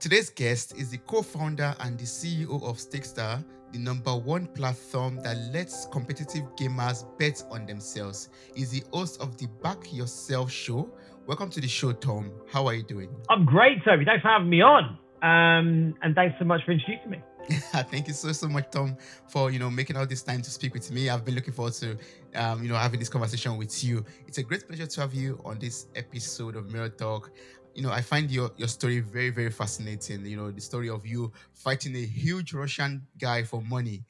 Today's guest is the co-founder and the CEO of Stakester, the number one platform that lets competitive gamers bet on themselves. He's the host of the Back Yourself show. Welcome to the show, Tom. How are you doing? I'm great, Toby. Thanks for having me on. And thanks so much for introducing me. Thank you so much, Tom, for making all this time to speak with me. I've been looking forward to having this conversation with you. It's a great pleasure to have you on this episode of Mirror Talk. I find your story very, very fascinating. The story of you fighting a huge Russian guy for money.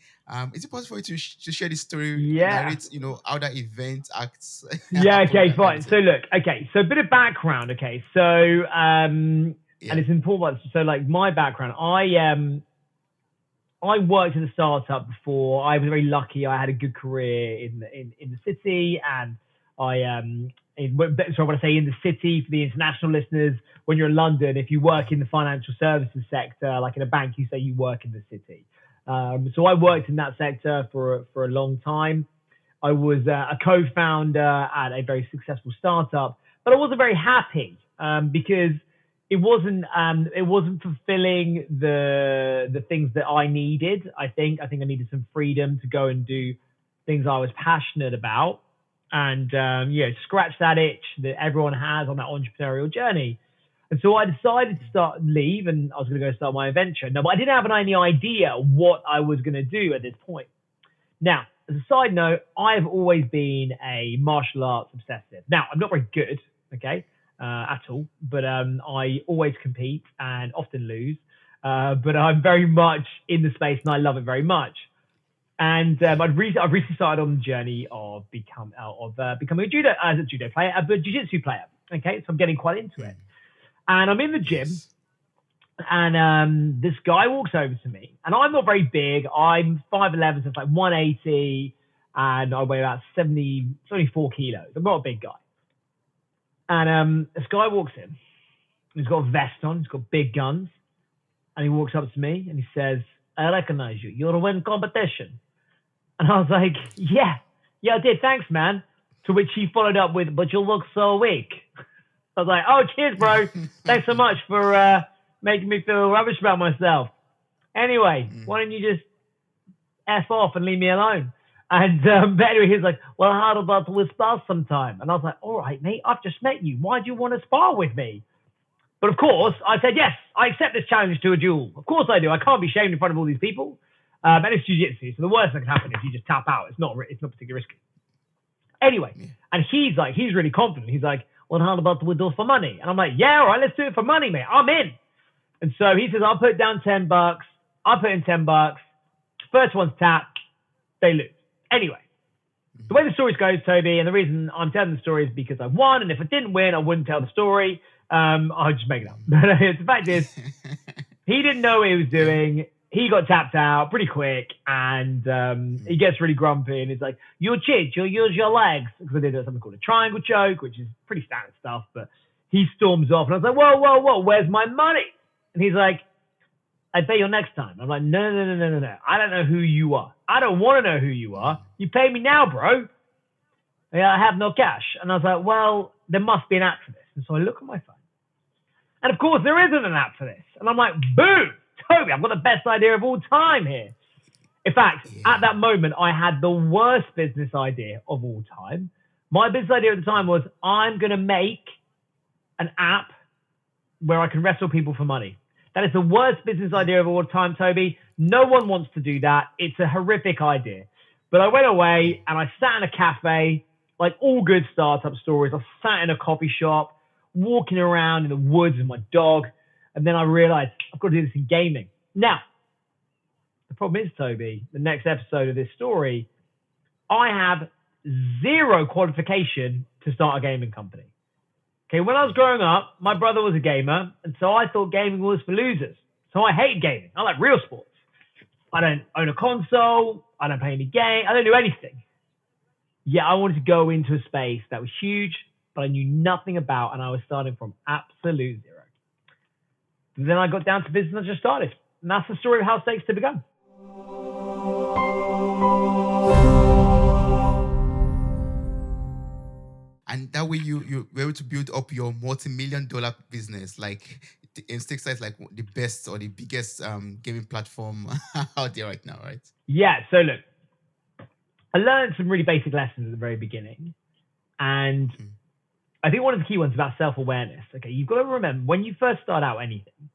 Is it possible for you to share this story, Yeah. narrate, how that event acts? Yeah, okay, and fine. So everything? look, okay, so a bit of background, okay. So and it's important. So like my background, I worked in a startup before. I was very lucky. I had a good career in the city, and so when I say in the city, for the international listeners, when you're in London, if you work in the financial services sector, like in a bank, you say you work in the city. So I worked in that sector for a long time. I was a co-founder at a very successful startup, but I wasn't very happy because it wasn't fulfilling the things that I needed. I think I needed some freedom to go and do things I was passionate about, and scratch that itch that everyone has on that entrepreneurial journey. And so I decided to leave, and I was going to go start my adventure. No, but I didn't have any idea what I was going to do at this point. Now, as a side note, I've always been a martial arts obsessive. Now, I'm not very good, okay, at all, but I always compete and often lose. But I'm very much in the space, and I love it very much. And I've recently started on the journey of becoming a judo player, a jiu-jitsu player. Okay, so I'm getting quite into it, and I'm in the gym. Yes. And this guy walks over to me, and I'm not very big. I'm 5'11", so it's like 180, and I weigh about 74 kilos. I'm not a big guy. And this guy walks in. He's got a vest on. He's got big guns. And he walks up to me, and he says, "I recognize you. You're a win competition." And I was like, yeah, I did. Thanks, man. To which he followed up with, "But you look so weak." I was like, "Oh, cheers, bro. Thanks so much for making me feel rubbish about myself. Anyway, why don't you just F off and leave me alone?" And but anyway, he was like, "Well, how about we spar sometime?" And I was like, "All right, mate, I've just met you. Why do you want to spar with me?" But of course, I said, "Yes, I accept this challenge to a duel. Of course I do. I can't be shamed in front of all these people." And it's jiu-jitsu, so the worst that can happen is you just tap out. It's not particularly risky. Anyway, and he's really confident. He's like, "Well, how about we do it for money?" And I'm like, "Yeah, all right, let's do it for money, mate. I'm in." And so he says, "I'll put down $10. I'll put in $10. First one's tapped, they lose." Anyway, the way the story goes, Toby, and the reason I'm telling the story is because I won, and if I didn't win, I wouldn't tell the story. I'd just make it up. But the fact is, he didn't know what he was doing. He got tapped out pretty quick, and he gets really grumpy, and he's like, "You cheat, you'll use your legs." Because I did something called a triangle choke, which is pretty standard stuff, but he storms off, and I was like, whoa, where's my money? And he's like, "I pay you next time." I'm like, no. I don't know who you are. I don't want to know who you are. You pay me now, bro. I have no cash. And I was like, well, there must be an app for this. And so I look at my phone. And of course, there isn't an app for this. And I'm like, boom, Toby, I've got the best idea of all time here. In fact, at that moment, I had the worst business idea of all time. My business idea at the time was, I'm going to make an app where I can wrestle people for money. That is the worst business idea of all time, Toby. No one wants to do that. It's a horrific idea. But I went away and I sat in a cafe, like all good startup stories. I sat in a coffee shop, walking around in the woods with my dog. And then I realized I've got to do this in gaming. Now, the problem is, Toby, the next episode of this story, I have zero qualification to start a gaming company. Okay, when I was growing up, my brother was a gamer, and so I thought gaming was for losers. So I hate gaming. I like real sports. I don't own a console. I don't play any game. I don't do anything. Yeah, I wanted to go into a space that was huge, but I knew nothing about, and I was starting from absolute zero. Then I got down to business and I just started. And that's the story of how Stakester began. And that way you were able to build up your multi-million-dollar business. Like, Stakester is like the best or the biggest gaming platform out there right now, right? Yeah. So look, I learned some really basic lessons at the very beginning, and Mm, I think one of the key ones is about self-awareness. Okay, you've got to remember when you first start out anything,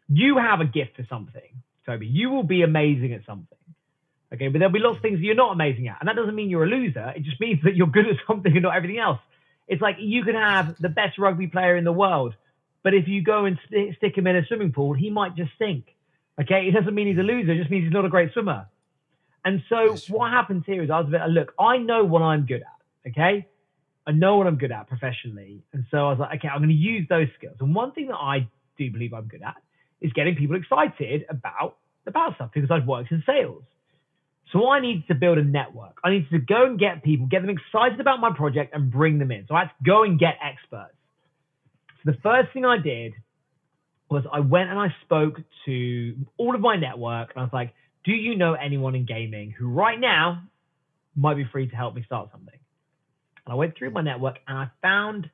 you have a gift for something, Toby. You will be amazing at something. Okay, but there'll be lots of things you're not amazing at. And that doesn't mean you're a loser. It just means that you're good at something and not everything else. It's like you can have exactly. the best rugby player in the world, but if you go and stick him in a swimming pool, he might just sink. Okay, it doesn't mean he's a Mm, loser. It just means he's not a great swimmer. And so that's true. what happens here is I was a bit, look, I know what I'm good at. Okay, I know what I'm good at professionally. And so I was like, okay, I'm going to use those skills. And one thing that I do believe I'm good at is getting people excited about stuff because I've worked in sales. So I needed to build a network. I needed to go and get people, get them excited about my project and bring them in. So I had to go and get experts. So the first thing I did was I went and I spoke to all of my network and I was like, do you know anyone in gaming who right now might be free to help me start something? And I went through my network and I found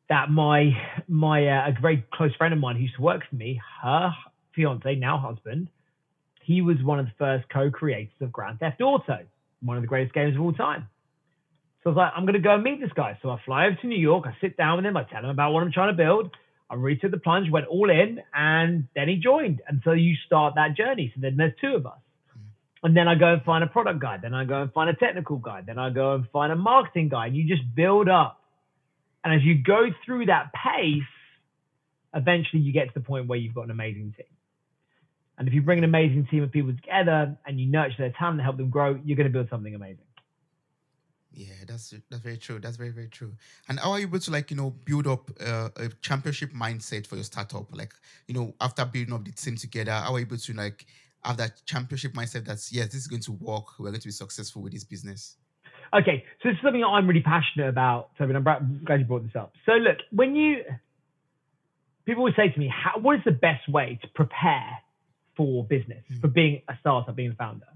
that a very close friend of mine who used to work for me, her fiance, now husband, he was one of the first co-creators of Grand Theft Auto, one of the greatest games of all time. So I was like, I'm going to go and meet this guy. So I fly over to New York. I sit down with him. I tell him about what I'm trying to build. I really took the plunge, went all in, and then he joined. And so you start that journey. So then there's two of us. Mm, And then I go and find a product guy. Then I go and find a technical guy. Then I go and find a marketing guy. And you just build up. And as you go through that pace, eventually you get to the point where you've got an amazing team. And if you bring an amazing team of people together and you nurture their talent and help them grow, you're going to build something amazing. yeah, that's very true. That's very very true. And how are you able to like build up a championship mindset for your startup? Like after building up the team together, how are you able to like have that championship mindset? That's yes, this is going to work. We're going to be successful with this business. Okay, so this is something that I'm really passionate about, Toby, and I'm glad you brought this up. So look, people always say to me, what is the best way to prepare for business, for Mm, being a startup, being a founder?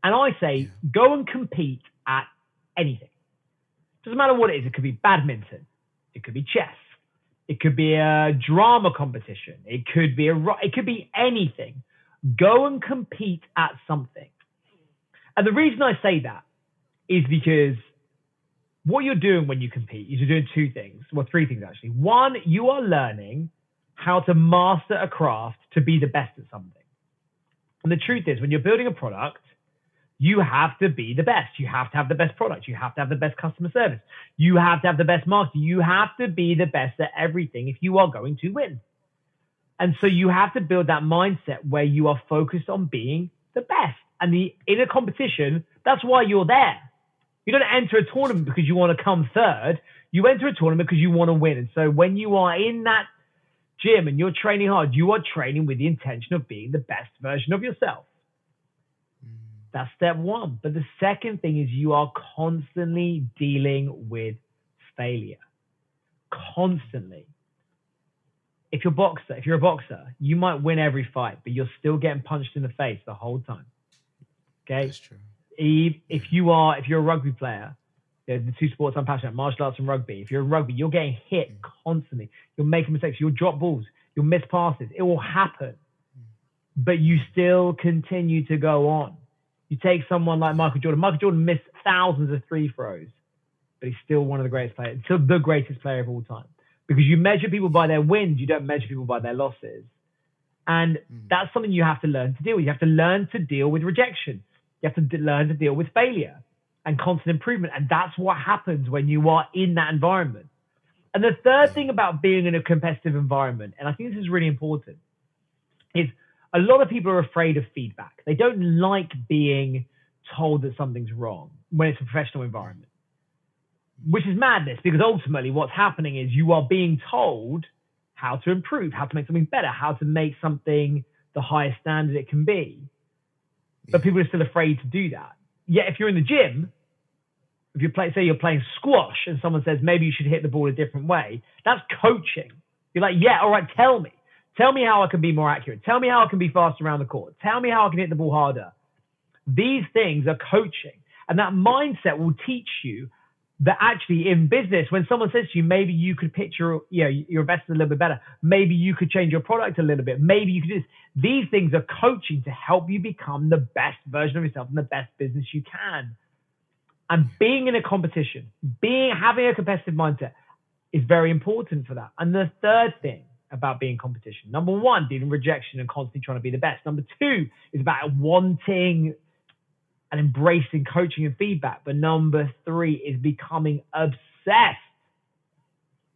And I say, yeah. go and compete at anything. Doesn't matter what it is. It could be badminton. It could be chess. It could be a drama competition. It could be anything. Go and compete at something. And the reason I say that is because what you're doing when you compete is you're doing two things. Well, three things actually. One, you are learning how to master a craft to be the best at something. And the truth is, when you're building a product, you have to be the best. You have to have the best product. You have to have the best customer service. You have to have the best marketing. You have to be the best at everything if you are going to win. And so you have to build that mindset where you are focused on being the best. And in a competition, that's why you're there. You don't enter a That's tournament true. because you want to come third. You enter a tournament because you want to win. And so when you are in that gym and you're training hard, you are training with the intention of being the best version of yourself. Mm, That's step one. But the second thing is you are constantly dealing with failure. Constantly. If you're a boxer, you might win every fight, but you're still getting punched in the face the whole time. Okay? that's true. If Yeah. you're a rugby player, the two sports I'm passionate about, martial arts and rugby. If you're a rugby, you're getting hit Mm, constantly. You're making mistakes. You'll drop balls. You'll miss passes. It will happen, mm, but you mm, still continue to go on. You take someone like yeah. Michael Jordan. Michael Jordan missed thousands of free throws, but he's still one of the greatest players, still the greatest player of all time. Because you measure people by their wins, you don't measure people by their losses. And Mm, that's something you have to learn to deal with. You have to learn to deal with rejection. You have to learn to deal with failure and constant improvement. And that's what happens when you are in that environment. And the third yeah. thing about being in a competitive environment, and I think this is really important, is a lot of people are afraid of feedback. They don't like being told that something's wrong when it's a professional Mm, environment, mm, which is madness because ultimately what's happening is you are being told how to improve, how to make something better, how to make something the highest standard it can be. But yeah. people are still afraid to do that. Yet if you're in the gym, if say you're playing squash and someone says maybe you should hit the ball a different way, that's coaching. You're like, yeah, all right, tell me. Tell me how I can be more accurate. Tell me how I can be faster around the court. Tell me how I can hit the ball harder. These things are coaching. And that mindset will teach you that actually in business, when someone says to you, maybe you could pitch your investors a little bit better, maybe you could change your product a little bit, maybe you could do this. These things are coaching to help you become the best version of yourself and the best business you can. And being in a competition, having a competitive mindset is very important for that. And the third thing about being in competition, number one, dealing with rejection and constantly trying to be the best. Number two is about wanting and embracing coaching and feedback. But number three is becoming obsessed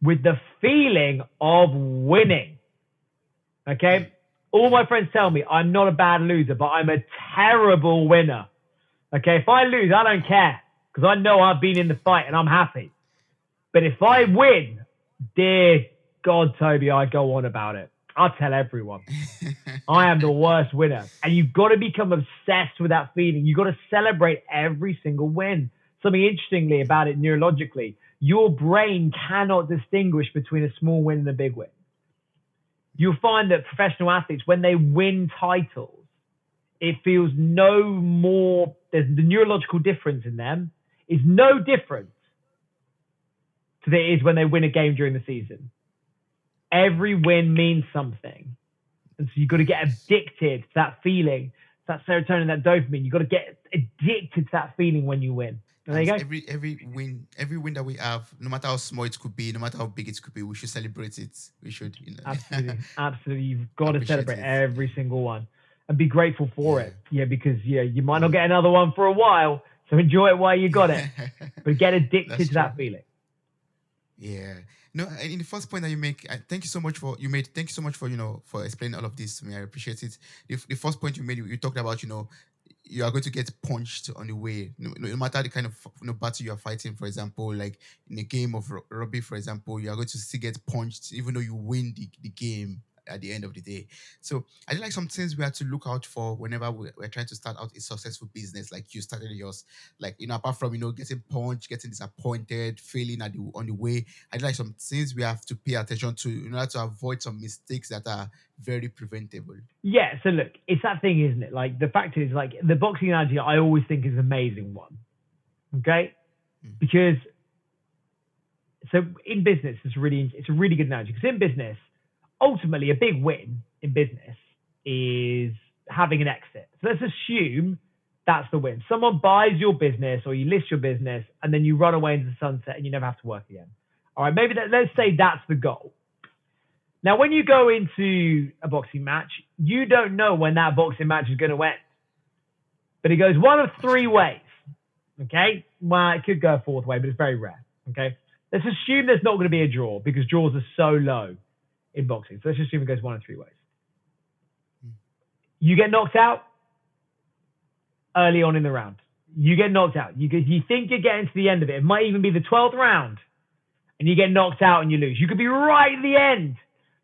with the feeling of winning. Okay? All my friends tell me I'm not a bad loser, but I'm a terrible winner. Okay? If I lose, I don't care because I know I've been in the fight and I'm happy. But if I win, dear God, Toby, I go on about it. I'll tell everyone. I am the worst winner. And you've got to become obsessed with that feeling. You've got to celebrate every single win. Something interestingly about it neurologically, your brain cannot distinguish between a small win and a big win. You'll find that professional athletes, when they win titles, it feels no more, the neurological difference in them is no different to it is when they win a game during the season. Every win means something. And so you've got to get addicted to that feeling, that serotonin, that dopamine. You've got to get addicted to that feeling when you win. And there you go. Every win that we have, no matter how small it could be, no matter how big it could be, we should celebrate it. We should, Absolutely. You've got to celebrate it. every single one and be grateful for it. Yeah, because you might not get another one for a while. So enjoy it while you got it. But get addicted to that feeling. Yeah. No, in the first point that you make, thank you so much for for explaining all of this to me. I appreciate it. The first point you made, you talked about, you are going to get punched on the way, no matter the kind of battle you are fighting. For example, like in a game of rugby, for example, you are going to still get punched even though you win the game at the end of the day. So I think like some things we have to look out for whenever we're trying to start out a successful business, like you started yours. Like, apart from getting punched, getting disappointed, failing on the way, I think like some things we have to pay attention to in order to avoid some mistakes that are very preventable. Yeah, so look, it's that thing, isn't it? Like the fact is, like the boxing analogy I always think is an amazing one. Okay? Because so in business, it's a really good analogy. Because in business, ultimately, a big win in business is having an exit. So let's assume that's the win. Someone buys your business or you list your business and then you run away into the sunset and you never have to work again. All right, maybe let's say that's the goal. Now, when you go into a boxing match, you don't know when that boxing match is going to end. But it goes one of three ways. Okay? Well, it could go a fourth way, but it's very rare. Okay? Let's assume there's not going to be a draw because draws are so low in boxing. So let's assume it goes one of three ways. You get knocked out early on in the round. You get knocked out. You think you're getting to the end of it. It might even be the 12th round. And you get knocked out and you lose. You could be right at the end.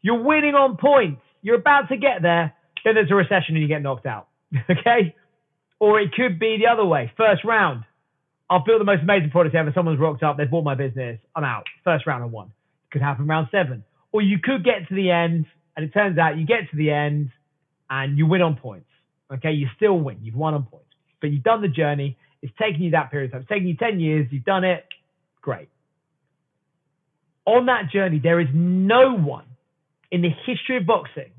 You're winning on points. You're about to get there. Then there's a recession and you get knocked out. Okay? Or it could be the other way. First round. I've built the most amazing product ever. Someone's rocked up. They've bought my business. I'm out. First round I won. It could happen round 7. Or you could get to the end, and it turns out you get to the end, and you win on points. Okay, you still win. You've won on points. But you've done the journey. It's taken you that period of time. It's taken you 10 years. You've done it. Great. On that journey, there is no one in the history of boxing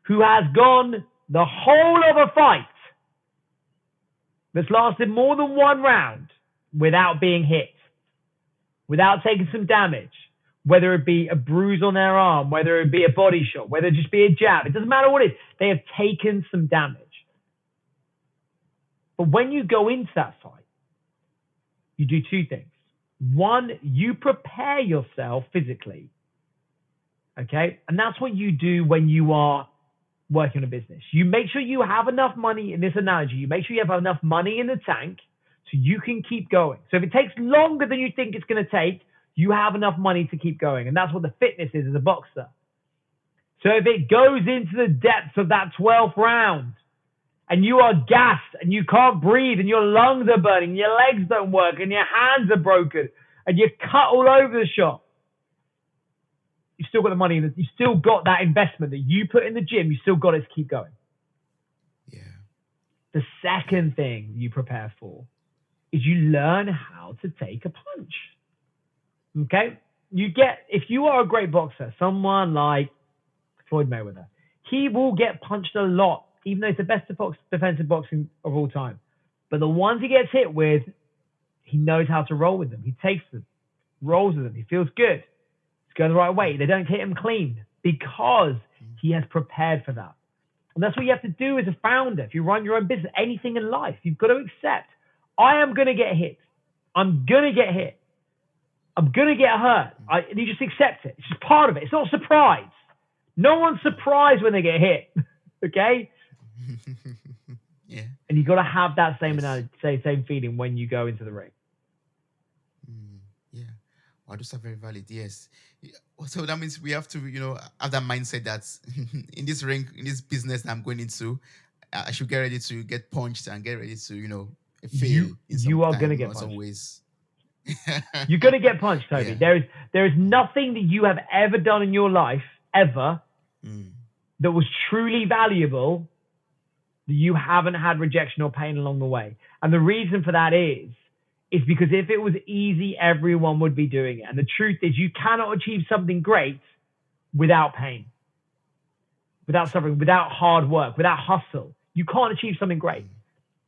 who has gone the whole of a fight that's lasted more than one round without being hit, without taking some damage, whether it be a bruise on their arm, whether it be a body shot, whether it just be a jab. It doesn't matter what it is. They have taken some damage. But when you go into that fight, you do two things. One, you prepare yourself physically. Okay? And that's what you do when you are working on a business. You make sure you have enough money, in this analogy, you make sure you have enough money in the tank so you can keep going. So if it takes longer than you think it's going to take, you have enough money to keep going. And that's what the fitness is as a boxer. So if it goes into the depths of that 12th round and you are gassed and you can't breathe and your lungs are burning, and your legs don't work and your hands are broken and you're cut all over the shop, you've still got the money, you've still got that investment that you put in the gym, you still got it to keep going. Yeah. The second thing you prepare for is you learn how to take a punch. Okay, if you are a great boxer, someone like Floyd Mayweather, he will get punched a lot, even though he's the best defensive boxing of all time. But the ones he gets hit with, he knows how to roll with them. He takes them, rolls with them. He feels good. It's going the right way. They don't hit him clean because he has prepared for that. And that's what you have to do as a founder. If you run your own business, anything in life, you've got to accept, I am going to get hit. I'm going to get hit. I'm going to get hurt. You just accept it. It's just part of it. It's not a surprise. No one's surprised when they get hit. Okay? Yeah. And you've got to have that same Yes. same feeling when you go into the ring. Yeah. Wow, those are very valid. Yes. Yeah. So that means we have to, have that mindset that in this ring, in this business that I'm going into, I should get ready to get punched and get ready to, fail in some You are going to time get or some punched. ways. You're going to get punched, Toby. Yeah. There is nothing that you have ever done in your life, ever, that was truly valuable that you haven't had rejection or pain along the way. And the reason for that is because if it was easy, everyone would be doing it. And the truth is you cannot achieve something great without pain, without suffering, without hard work, without hustle. You can't achieve something great.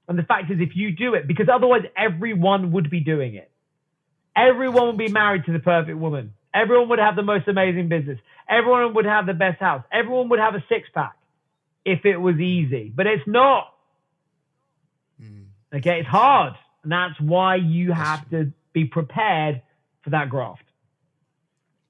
And the fact is, if you do it, because otherwise everyone would be doing it. Everyone would be married to the perfect woman. Everyone would have the most amazing business. Everyone would have the best house. Everyone would have a six-pack if it was easy. But it's not. Okay, it's hard. And that's why you have to be prepared for that graft.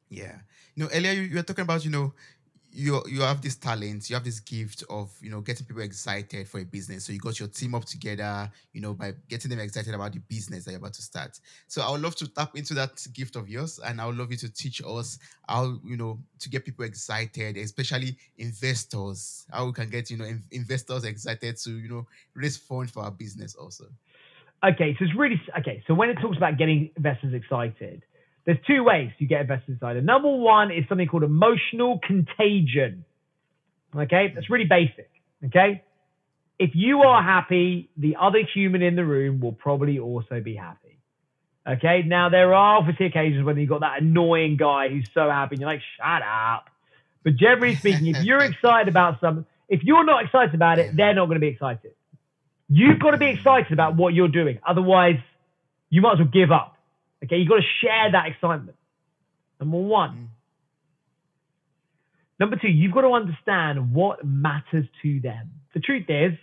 Yeah. Earlier you were talking about, you have this talent, you have this gift of, getting people excited for a business. So you got your team up together, by getting them excited about the business that you're about to start. So I would love to tap into that gift of yours, and I would love you to teach us how, to get people excited, especially investors, how we can get, investors excited to, raise funds for our business also. Okay, so it's really okay. So when it talks about getting investors excited, there's two ways you get investors excited. Number one is something called emotional contagion. Okay, that's really basic. Okay, if you are happy, the other human in the room will probably also be happy. Okay, now there are obviously occasions when you've got that annoying guy who's so happy and you're like, shut up. But generally speaking, if you're excited about something, if you're not excited about it, they're not going to be excited. You've got to be excited about what you're doing. Otherwise, you might as well give up. Okay, you've got to share that excitement. Number one. Number two, you've got to understand what matters to them. The truth is,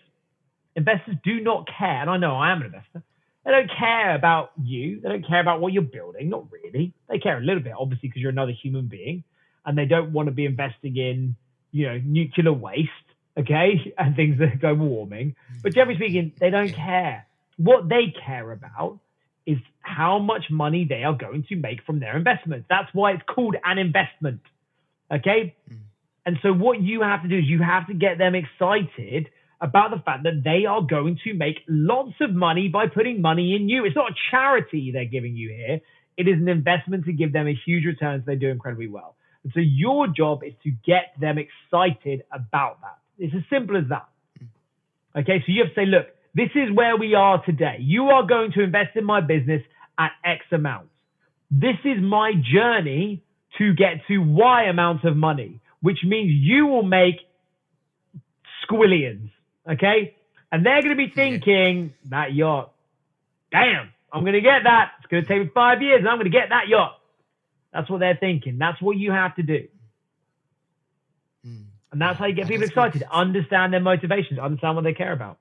investors do not care, and I know I am an investor. They don't care about you. They don't care about what you're building. Not really. They care a little bit, obviously, because you're another human being, and they don't want to be investing in, nuclear waste, okay, and things that go warming. But generally speaking, they don't care. What they care about is how much money they are going to make from their investments. That's why it's called an investment, okay? And so what you have to do is you have to get them excited about the fact that they are going to make lots of money by putting money in you. It's not a charity they're giving you here. It is an investment to give them a huge return so they do incredibly well. And so your job is to get them excited about that. It's as simple as that. Okay, so you have to say, look, this is where we are today. You are going to invest in my business at X amount. This is my journey to get to Y amount of money, which means you will make squillions, okay? And they're going to be thinking, that yacht, damn, I'm going to get that. It's going to take me 5 years and I'm going to get that yacht. That's what they're thinking. That's what you have to do. And that's how you get people excited. Understand their motivations. Understand what they care about.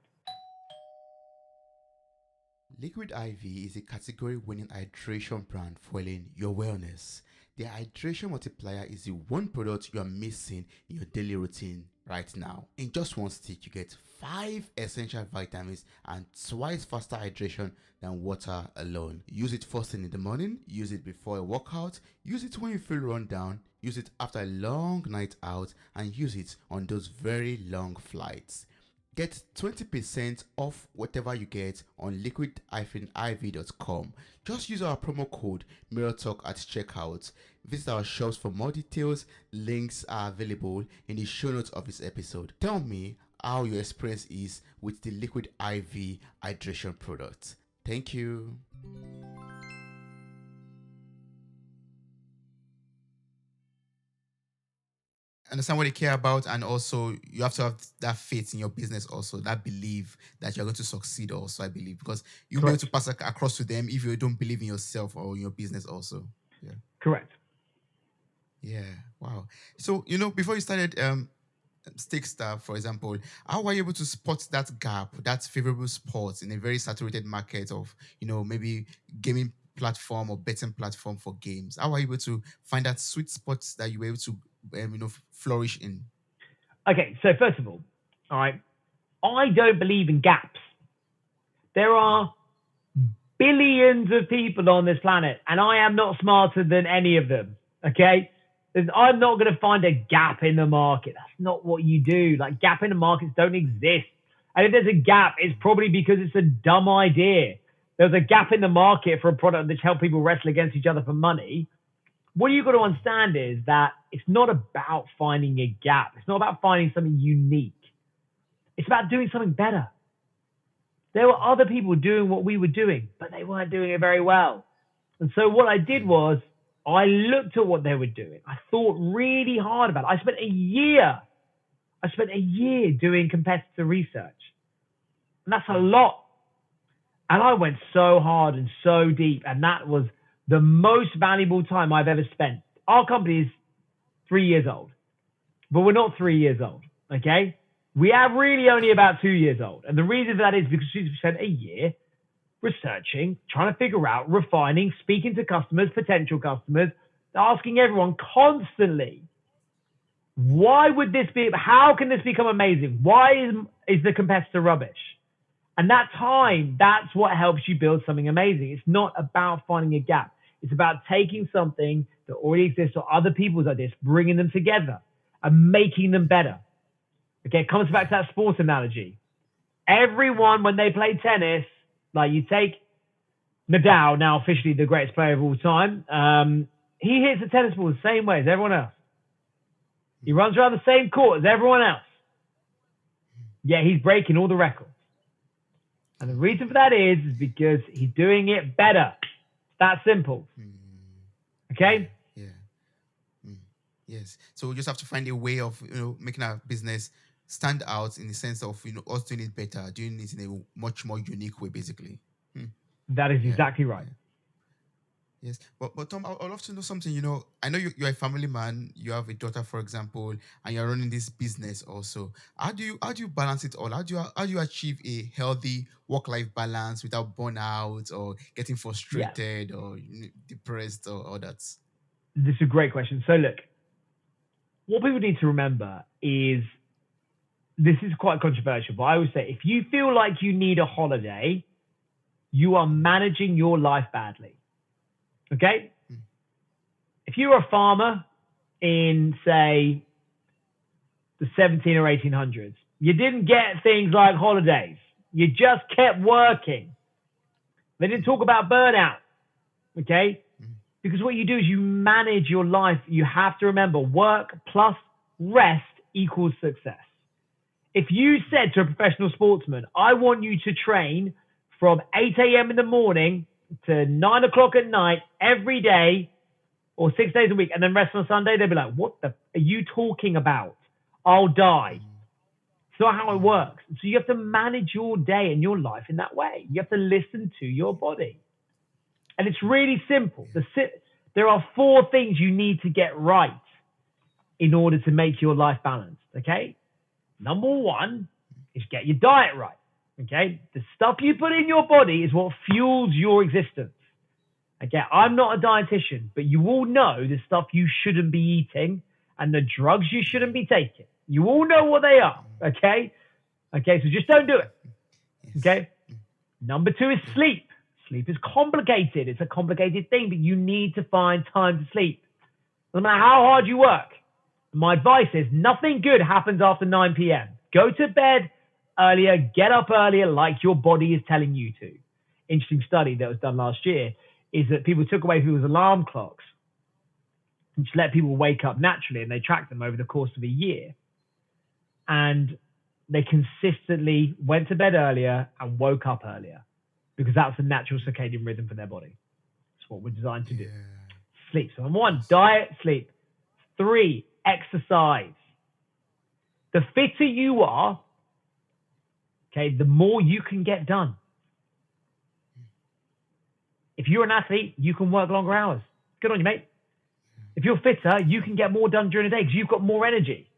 Liquid IV is a category-winning hydration brand fueling your wellness. The hydration multiplier is the one product you are missing in your daily routine right now. In just one stick, you get 5 essential vitamins and twice faster hydration than water alone. Use it first thing in the morning, use it before a workout, use it when you feel run down, use it after a long night out, and use it on those very long flights. Get 20% off whatever you get on liquid-iv.com. Just use our promo code MirrorTalk at checkout. Visit our shops for more details. Links are available in the show notes of this episode. Tell me how your experience is with the Liquid IV hydration product. Thank you. understand what they care about, and also you have to have that faith in your business, also that belief that you're going to succeed. Also, I believe, because you'll be able to Correct. pass across to them if you don't believe in yourself or in your business. Also, yeah, Correct. yeah, wow. So before you started Stakester, for example, how were you able to spot that gap, that favorable spot in a very saturated market of, maybe gaming platform or betting platform for games? How were you able to find that sweet spot that you were able to, flourish in? Okay, so first of all right, I don't believe in gaps. There are billions of people on this planet, and I am not smarter than any of them. Okay? I'm not going to find a gap in the market. That's not what you do. Like, gap in the markets don't exist. And if there's a gap, it's probably because it's a dumb idea. There's a gap in the market for a product that's helped people wrestle against each other for money. What you've got to understand is that it's not about finding a gap. It's not about finding something unique. It's about doing something better. There were other people doing what we were doing, but they weren't doing it very well. And so what I did was I looked at what they were doing. I thought really hard about it. I spent a year doing competitor research. And that's a lot. And I went so hard and so deep. And that was the most valuable time I've ever spent. Our company is 3 years old, but we're not 3 years old. Okay. We are really only about 2 years old. And the reason for that is because we spent a year researching, trying to figure out, refining, speaking to customers, potential customers, asking everyone constantly, why would this be? How can this become amazing? Why is the competitor rubbish? And that time, that's what helps you build something amazing. It's not about finding a gap. It's about taking something that already exists or other people's ideas, bringing them together and making them better. Okay, it comes back to that sports analogy. Everyone, when they play tennis, like you take Nadal, now officially the greatest player of all time, he hits the tennis ball the same way as everyone else. He runs around the same court as everyone else. Yet he's breaking all the records. And the reason for that is because he's doing it better. It's that simple. Okay? Yeah. Yes. So we just have to find a way of, making our business stand out in the sense of, us doing it better, doing it in a much more unique way, basically. That is Yeah. exactly right. Yeah. Yes, but Tom, I'd love to know something. I know you're a family man. You have a daughter, for example, and you're running this business also. How do you balance it all? How do you achieve a healthy work-life balance without burnout or getting Yes. frustrated or depressed or all that? This is a great question. So look, what people need to remember is this is quite controversial, but I always say if you feel like you need a holiday, you are managing your life badly. Okay? If you're a farmer in, say, the 17 or 1800s, you didn't get things like holidays. You just kept working. They didn't talk about burnout. Okay? Because what you do is you manage your life. You have to remember work plus rest equals success. If you said to a professional sportsman, I want you to train from 8 a.m. in the morning to 9 o'clock at night every day or 6 days a week and then rest on Sunday, they'd be like, what the are you talking about? I'll die. It's not how it works. So you have to manage your day and your life in that way. You have to listen to your body. And it's really simple. There are 4 things you need to get right in order to make your life balanced, okay? Number 1 is get your diet right. Okay, the stuff you put in your body is what fuels your existence. Okay, I'm not a dietitian, but you all know the stuff you shouldn't be eating and the drugs you shouldn't be taking. You all know what they are. Okay, so just don't do it. Okay. Number 2 is sleep. Sleep is complicated. It's a complicated thing, but you need to find time to sleep. No matter how hard you work, my advice is nothing good happens after 9 p.m. Go to bed earlier, get up earlier like your body is telling you to. Interesting study that was done last year is that people took away people's alarm clocks and just let people wake up naturally, and they tracked them over the course of a year. And they consistently went to bed earlier and woke up earlier because that's the natural circadian rhythm for their body. It's what we're designed to do. Sleep. So number 1, diet, sleep. 3, exercise. The fitter you are, okay, the more you can get done. If you're an athlete, you can work longer hours. Good on you, mate. If you're fitter, you can get more done during the day because you've got more energy.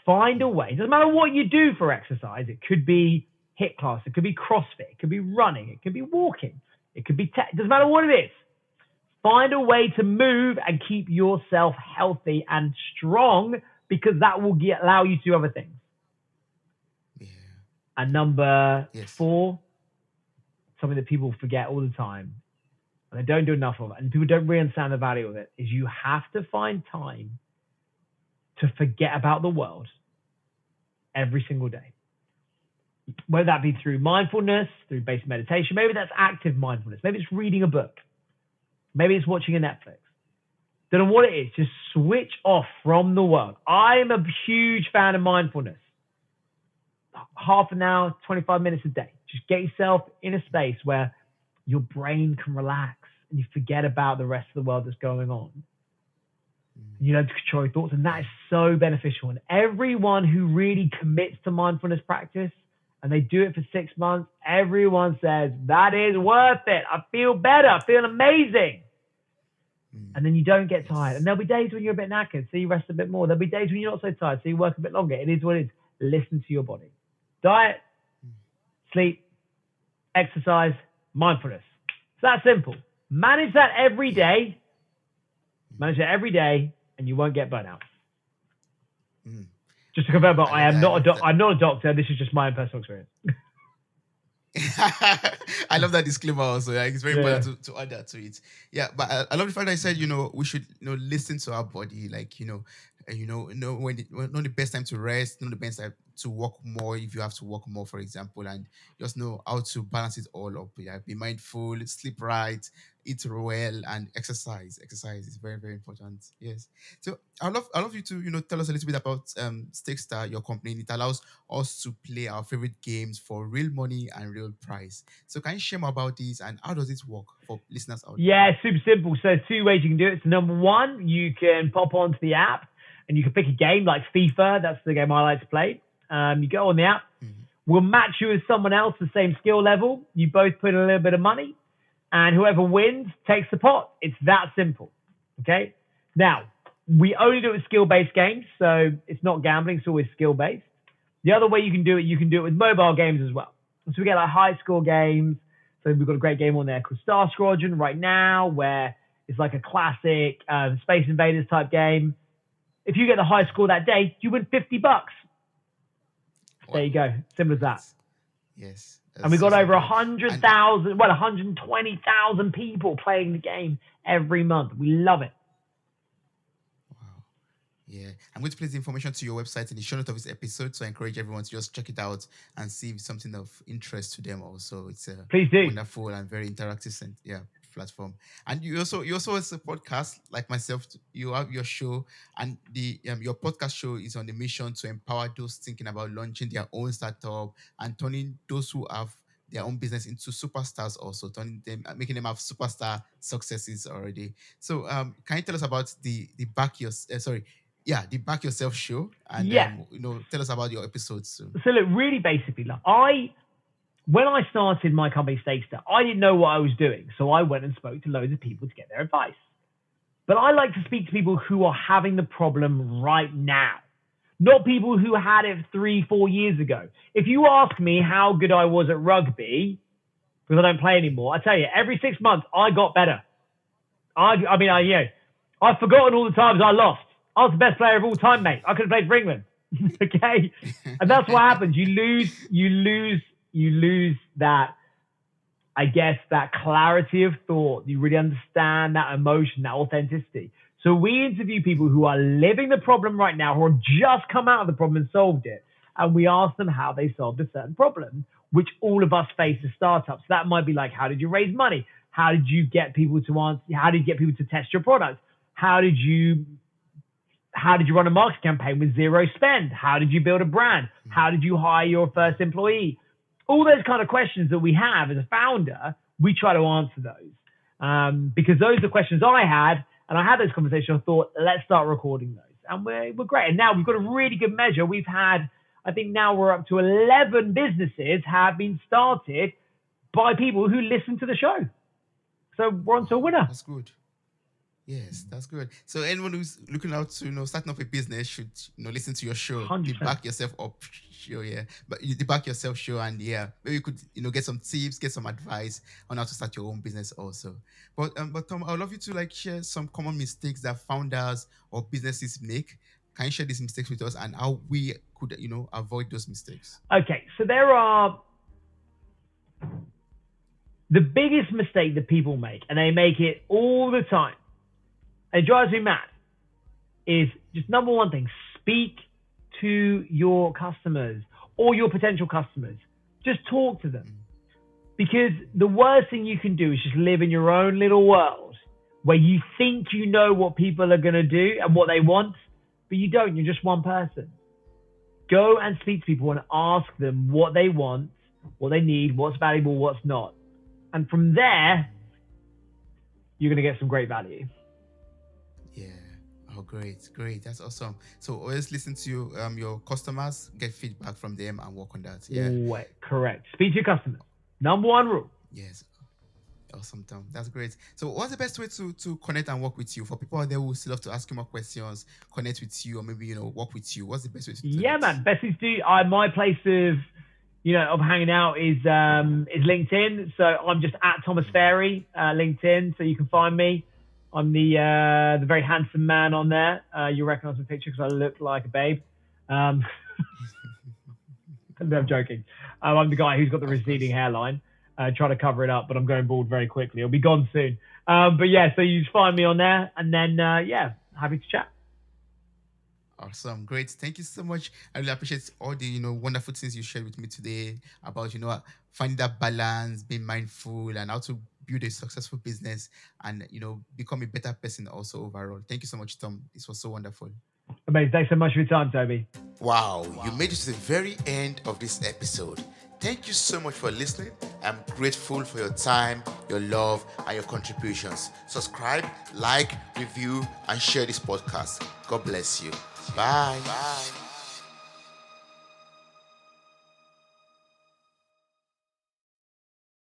Find a way. It doesn't matter what you do for exercise. It could be HIIT class. It could be CrossFit. It could be running. It could be walking. It could be it doesn't matter what it is. Find a way to move and keep yourself healthy and strong because that will allow you to do other things. Yeah. And number Yes. 4, something that people forget all the time, and they don't do enough of it, and people don't really understand the value of it, is you have to find time to forget about the world every single day. Whether that be through mindfulness, through basic meditation, maybe that's active mindfulness, maybe it's reading a book, maybe it's watching a Netflix. Don't know what it is, just switch off from the world. I'm a huge fan of mindfulness. Half an hour, 25 minutes a day. Just get yourself in a space where your brain can relax and you forget about the rest of the world that's going on. You know, to control your thoughts, and that is so beneficial. And everyone who really commits to mindfulness practice and they do it for 6 months, everyone says, that is worth it. I feel better. I feel amazing. And then you don't get tired. And there'll be days when you're a bit knackered, so you rest a bit more. There'll be days when you're not so tired, so you work a bit longer. It is what it is. Listen to your body. Diet, sleep, exercise, mindfulness. It's that simple. Manage that every day. Manage it every day, and you won't get burnout. Just to confirm, but I'm not a doctor. This is just my own personal experience. I love that disclaimer also. Yeah, it's very important to add that to it. Yeah, but I love the fact that I said, we should, listen to our body. Like, when the best time to rest, the best time to work more if you have to work more, for example, and just know how to balance it all up. Yeah, be mindful, sleep right, eat well, and exercise. Exercise is very, very important. Yes. So I love you to tell us a little bit about Stakester, your company. It allows us to play our favorite games for real money and real prize. So can you share more about this and how does it work for listeners out there? Yeah, super simple. So 2 ways you can do it. So number 1, you can pop onto the app and you can pick a game like FIFA. That's the game I like to play. You go on the app. We'll match you with someone else the same skill level. You both put in a little bit of money, and whoever wins takes the pot. It's that simple. Okay. Now, we only do it with skill-based games, so it's not gambling. It's always skill-based. The other way you can do it with mobile games as well. So we get like high score games. So we've got a great game on there called Star Squadron right now, where it's like a classic Space Invaders type game. If you get the high score that day, you win $50. There you go. Simple as that. Yes. And we got over 100,000, 120,000 people playing the game every month. We love it. Wow. Yeah. I'm going to place the information to your website in the show notes of this episode. So I encourage everyone to just check it out and see if something of interest to them also. It's a Please do. Wonderful and very interactive platform. And you also as a podcast like myself, you have your show, and the your podcast show is on the mission to empower those thinking about launching their own startup and turning those who have their own business into superstars, also making them have superstar successes already. So can you tell us about the back yourself show, and tell us about your episodes too. So look, really basically, when I started my company Stakester, I didn't know what I was doing. So I went and spoke to loads of people to get their advice. But I like to speak to people who are having the problem right now, not people who had it 3-4 years ago. If you ask me how good I was at rugby, because I don't play anymore, I tell you, every 6 months I got better. I've forgotten all the times I lost. I was the best player of all time, mate. I could have played for England. Okay? And that's what happens. You lose that, I guess, that clarity of thought. You really understand that emotion, that authenticity. So we interview people who are living the problem right now, who have just come out of the problem and solved it. And we ask them how they solved a certain problem, which all of us face as startups. That might be like, how did you raise money? How did you get people to answer? How did you get people to test your product? How did you run a marketing campaign with zero spend? How did you build a brand? How did you hire your first employee? All those kind of questions that we have as a founder, we try to answer those because those are questions I had, and I had those conversations. I thought, let's start recording those. and we're great. And now we've got a really good measure. We've had, I think now we're up to 11 businesses have been started by people who listen to the show. So we're on to a winner. That's good. Yes, that's good. So anyone who's looking out to starting up a business should listen to your show, the 100%. Back Yourself Up show, yeah. But the Back Yourself show, and yeah, maybe you could get some tips, get some advice on how to start your own business also. But Tom, I'd love you to like share some common mistakes that founders or businesses make. Can you share these mistakes with us and how we could avoid those mistakes? Okay, so there are the biggest mistake that people make, and they make it all the time, and it drives me mad, is just number one thing: speak to your customers or your potential customers. Just talk to them. Because the worst thing you can do is just live in your own little world where you think you know what people are going to do and what they want, but you don't. You're just one person. Go and speak to people and ask them what they want, what they need, what's valuable, what's not. And from there, you're going to get some great value. Yeah. Oh, great. That's awesome. So always listen to your customers, get feedback from them, and work on that. Yeah. Wait, correct. Speak to your customers. Number one rule. Yes. Awesome, Tom. That's great. So what's the best way to connect and work with you? For people out there who still love to ask you more questions, connect with you, or maybe, work with you, what's the best way to do Yeah, that? man. Best thing to do. My place of hanging out is LinkedIn. So I'm just at Thomas Fairey, LinkedIn. So you can find me. I'm the very handsome man on there. You'll recognize my picture because I look like a babe. No, I'm joking. I'm the guy who's got the receding hairline. Trying to cover it up, but I'm going bald very quickly. It'll be gone soon. But yeah, so you just find me on there, and then happy to chat. Awesome. Great. Thank you so much. I really appreciate all the, wonderful things you shared with me today about, finding that balance, being mindful, and how to build a successful business and, become a better person also overall. Thank you so much, Tom. This was so wonderful. Amazing. Thanks so much for your time, Toby. Wow, you made it to the very end of this episode. Thank you so much for listening. I'm grateful for your time, your love, and your contributions. Subscribe, like, review, and share this podcast. God bless you. Bye.